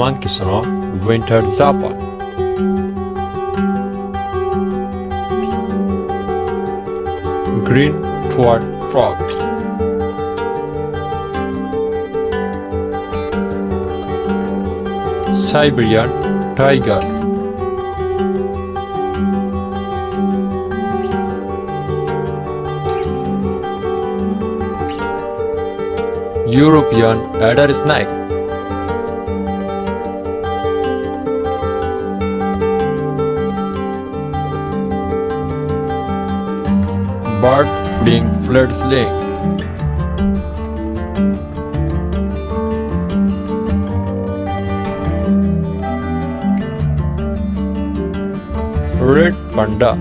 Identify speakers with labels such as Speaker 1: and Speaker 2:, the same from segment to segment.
Speaker 1: monkey snow, winter Japan. Green twat frog. Siberian tiger. European adder snake. Bird feeding fledgling. Red panda.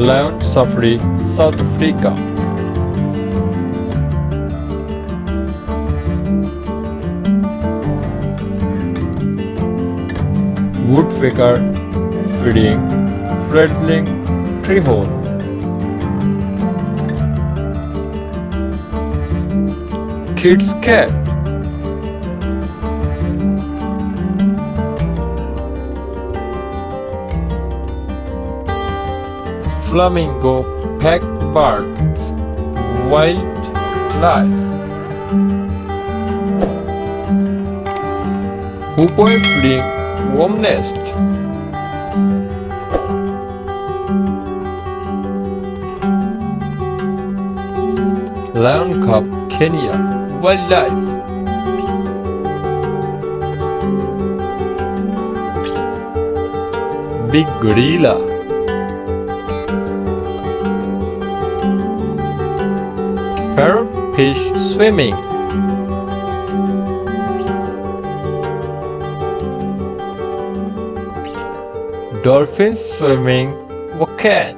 Speaker 1: Lion safari, South Africa. Woodpecker feeding fledgling treehorn. Kid's cat. Flamingo pack birds. Wildlife. Hoopoe feeding worm nest. Lion cub, Kenya. Wildlife. Big gorilla. Parrotfish swimming. Dolphins swimming ocean.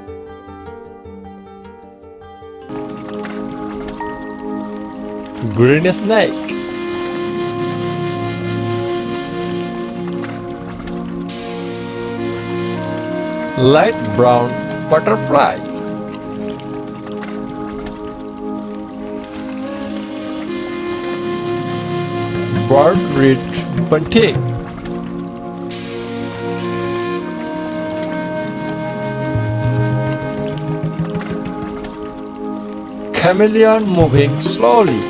Speaker 1: Green snake. Light brown butterfly. Bird red bunting. Chameleon moving slowly.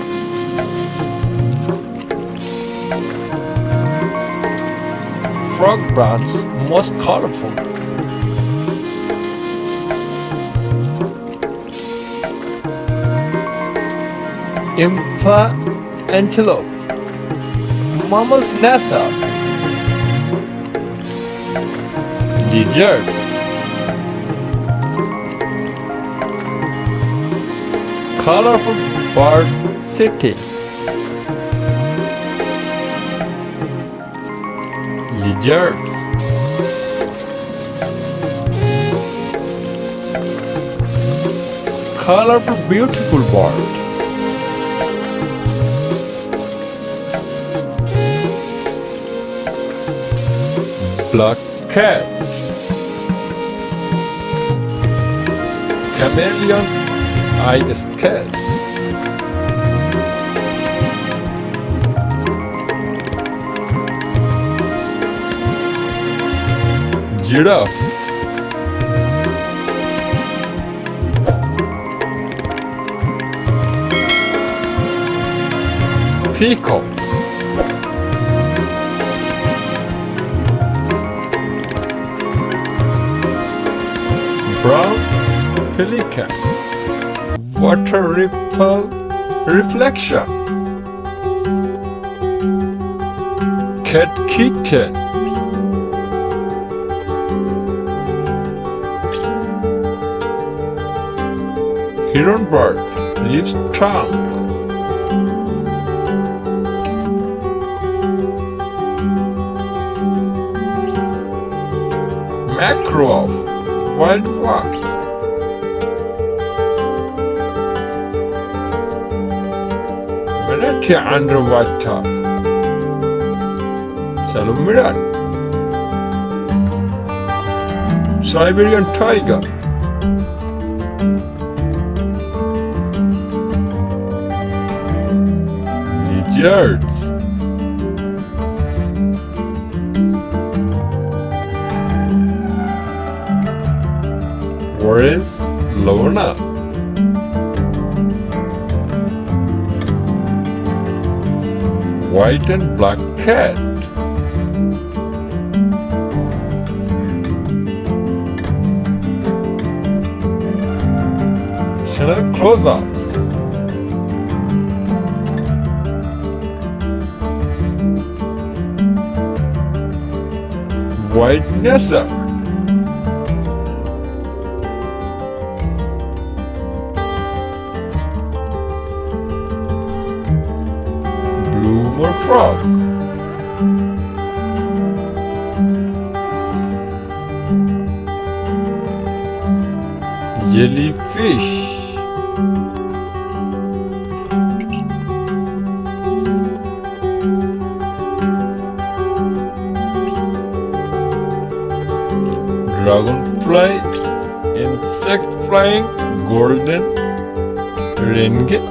Speaker 1: Frog branch most colorful. Impala antelope. Mammal's nasa. Lizard. Colorful bird sitting. Lizards. Colorful beautiful bird. Black cat. Chameleon-eyed cat. Giraffe. Peacock. Brown pelican. Water ripple reflection. Cat kitten. Heron bird leaves trunk. Mackerel, wild one. Manatee underwater. Salamander. Siberian tiger. lizards, orange Lona, white and black cat, Chanel close up, white Nessa, blue frog, jellyfish, dragonfly, insect flying, golden ringgit,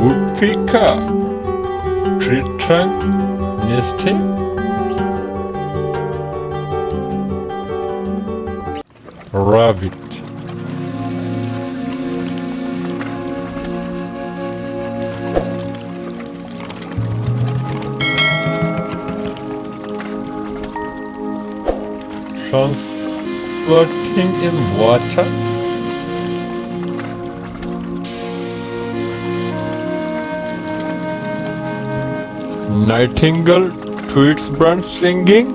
Speaker 1: woodpecker, tree trunk nesting, rabbit, floating in water, nightingale to its bird singing,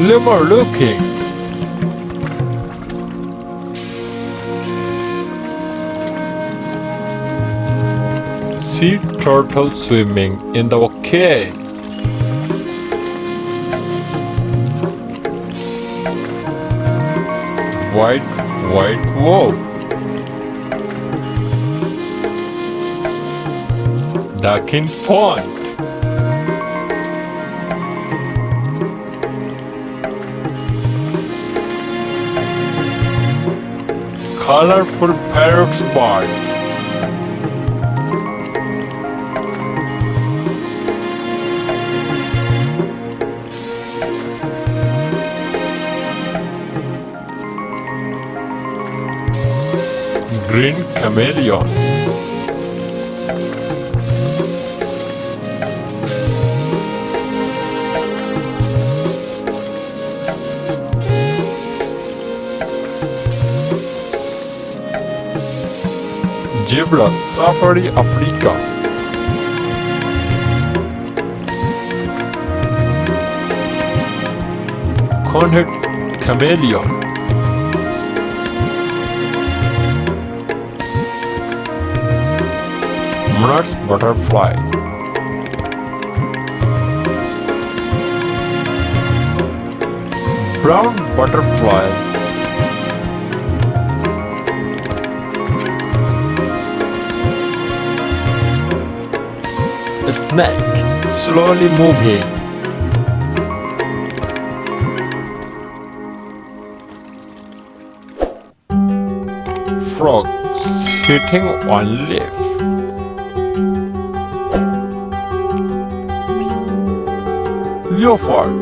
Speaker 1: lemur looking, sea turtle swimming in the okay, white wolf, duck in pond, colorful parrot's bird, green chameleon, zebra safari Africa, corned chameleon, monarch butterfly, brown butterfly, snake slowly moving, frog sitting on leaf, leopard,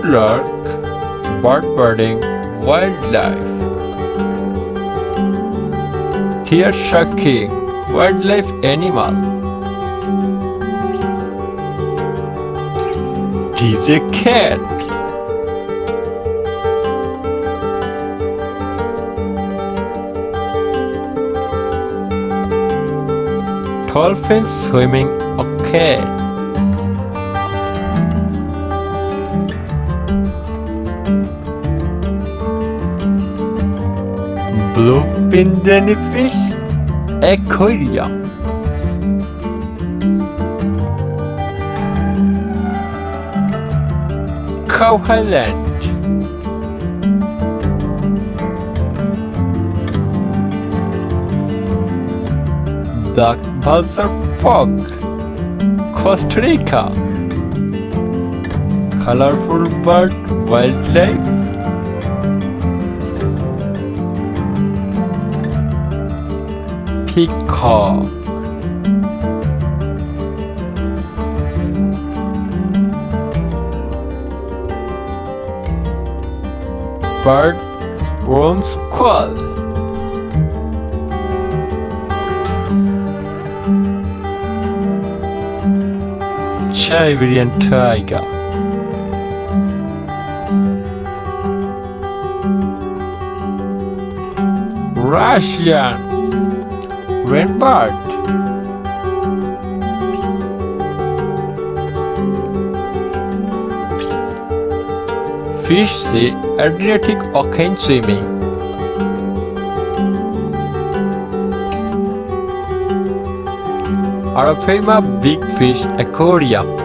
Speaker 1: lark, bird birding, wildlife, tear sharking, wildlife animal, DJ cat, dolphin swimming okay, blue pindani fish aquarium, Cow Highland, the Balsar Fog, Costa Rica, colorful bird wildlife, peacock. Bird, worm, squirrel. Siberian tiger. Russian rainbird. Fish sea, Adriatic ocean swimming. Arapaima big fish aquarium.